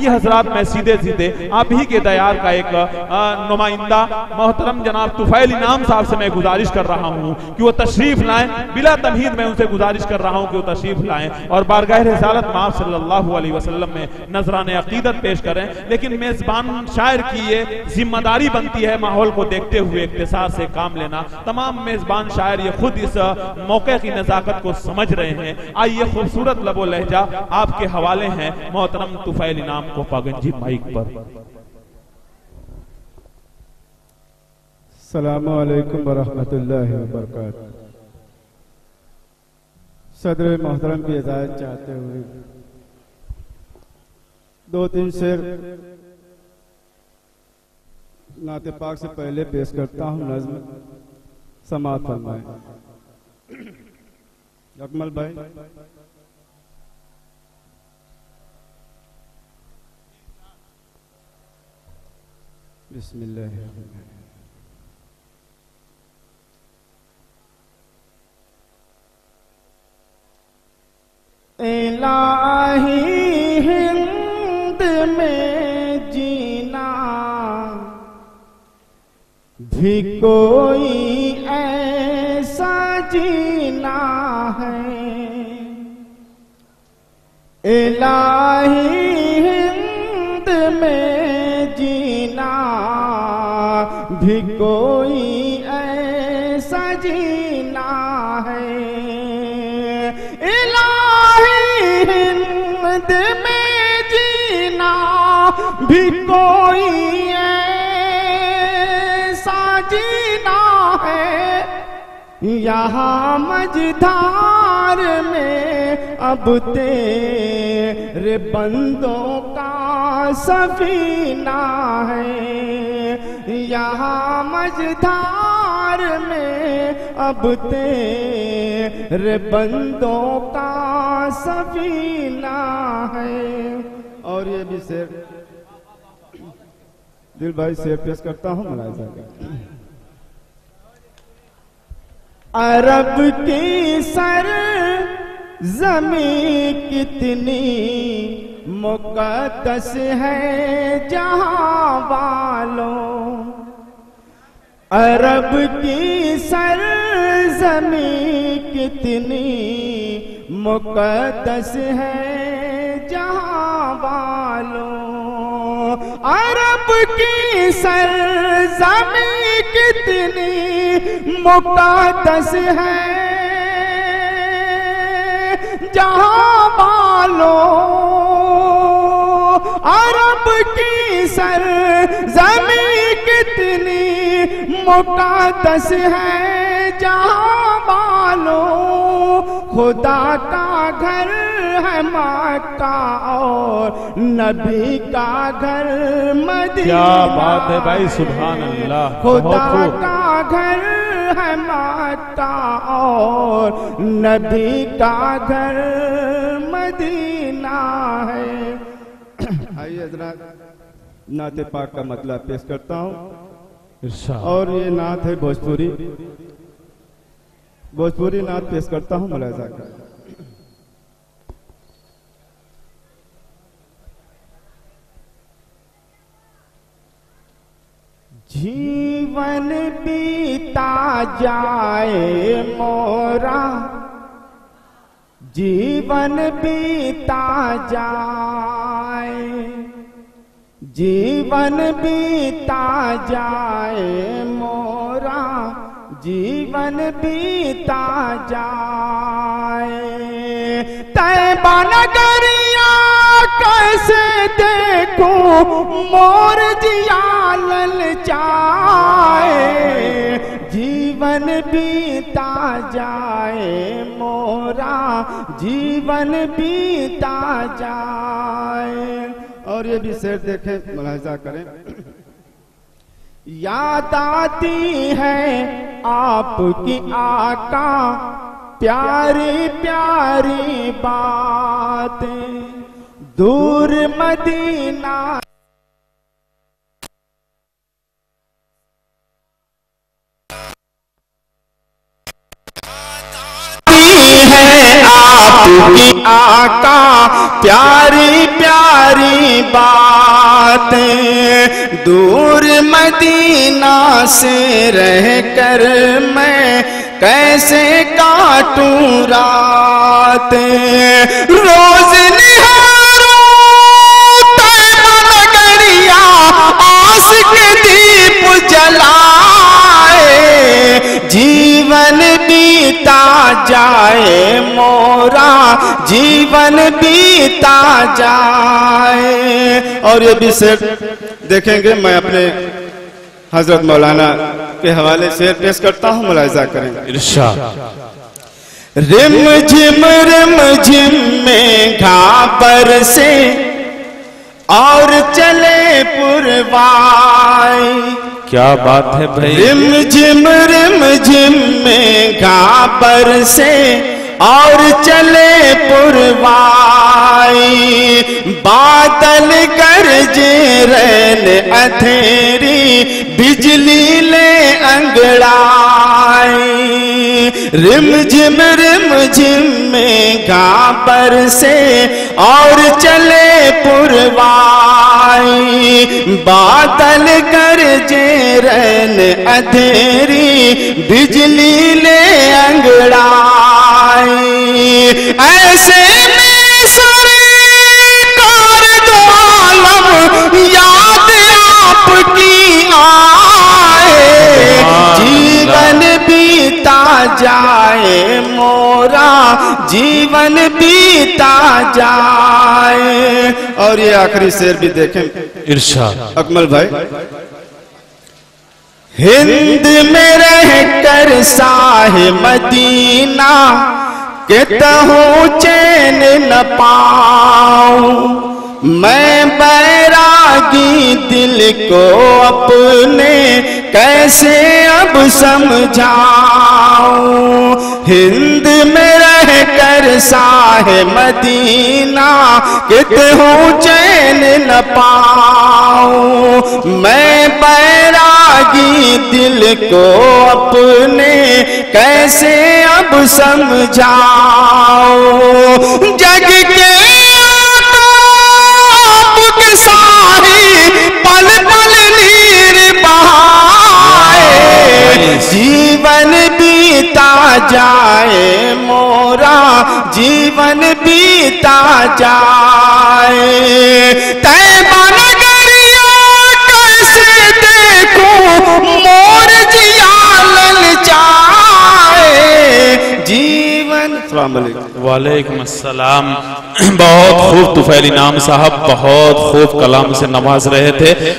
आइए हजरात, मैं सीधे सीधे आप ही के दयार का एक नुमाइंदा मोहतरम जनाब तुफैल इनाम साहब से मैं गुजारिश कर रहा हूँ कि वो तशरीफ लाएं। बिला तमहीद मैं उनसे गुजारिश कर रहा हूँ कि वो तशरीफ लाएं और बारगाह रिसालत माफ सल्लल्लाहु अलैहि वसल्लम में नजराने अकीदत पेश करें। लेकिन मेजबान शायर की ये जिम्मेदारी बनती है माहौल को देखते हुए इख्तिसार से काम लेना। तमाम मेजबान शायर ये खुद इस मौके की नजाकत को समझ रहे हैं। आइए खूबसूरत लबो लहजा आपके हवाले हैं मोहतरम तुफैल इनाम को पागंजी माइक पर। अस्सलामु अलैकुम वरहमतुल्लाहि वबरकातुहू। सदर मोहतरम की इजाजत चाहते हुए 2-3 शेर नाते पाक से पहले पेश करता हूँ। नज़्म समाअत फरमाएं। अकमल भाई बिस्मिल्लाह। इलाही हिंद में जीना भी कोई ऐसा जीना है। इलाही हिंद में जीना भी कोई ऐसा जीना है। हिंद में जीना भी कोई ऐसा जीना है। यहाँ मझधार में अब तेरे बंदों का सफीना है। यहाँ मझधार में अब तेरे बंदों का सफीना है। और ये भी शेर दिल भाई शेर पेश करता हूँ मुलाहिजा का। अरब की सर ज़मीं कितनी मुक़द्दस है जहां वालों। अरब की सर ज़मीं कितनी मुक़द्दस है जहां वालों। अरब की सर ज़मीं कितनी मुक़द्दस है जहां वालों। अरब की सर ज़मीं कितनी मुक़द्दस है जहां वालों। खुदा का घर है मक्का और नबी का घर मदीना। क्या बात है भाई, सुभान अल्लाह। खुदा का घर है मक्का और नबी का घर मदीना है। आइए हजरात, नाते पाक का मतलब पेश करता हूँ। इरशाद। और ये नात है भोजपुरी नात पेश करता हूँ मुलाहिजा का। जीवन बीता जाए मोरा, जीवन बीता जाए, जीवन बीता जाए मोरा, जीवन बीता जाए। तैबा नगरिया कैसे देखूं मोर जिया ललचाए। जीवन बीता जाए मोरा, जीवन बीता जाए। और ये भी शेर देखें, मुलाहिजा करें। याद आती है आपकी आका प्यारी प्यारी बातें, दूर मदीना है आपकी आका प्यारी प्यारी बातें, दूर मदीना से रहकर मैं कैसे काटूं रातें। रोज निहारूं तैबा नगरिया, आस के दीप जलाए, जीवन बीता जाए मोरा, जीवन बीता जाए। और ये भी शेर देखेंगे, मैं अपने हजरत मौलाना के हवाले शेर पेश करता हूँ, मुलाहिजा करेंगे। इरशाद। रिम झिम में घापर से और चले पुरवाई। क्या बात है भाई। रिम झिम में घापर से और चले पुरवाई, बादल गरजे रैन अंधेरी, बिजली ले अंगड़ाई। रिम झिम में घापर से और चले पुरवाई, बादल गरजे रैन अंधेरी, बिजली ले अंगड़ाई। ऐसे में सरकार दो आलम याद आपकी आए, जीवन बीता जाए मोरा, जीवन बीता जाए। और ये आखिरी शेर भी देखें। इरशाद। अकमल भाई। हिंद में रहकर साहे मदीना, कहूँ चैन न पाऊं, मैं बैरागी दिल को अपने कैसे अब समझाऊं। हिंद में रहकर साहे मदीना, कहूँ चैन न पाऊं, मैं बैरागी दिल को अपने कैसे अब समझाऊं। जग के आपके साही पल पल नीर बहाए, जीवन बीता जाए मोरा, जीवन बीता जाए। तैबा नगरिया कैसे देखूं, मोर जिया ललचाए, जीवन। अस्सलाम वालेकुम। वालेकुम अस्सलाम। बहुत खूब तुफैल इनाम साहब बहुत खूब कलाम से नवाज रहे थे।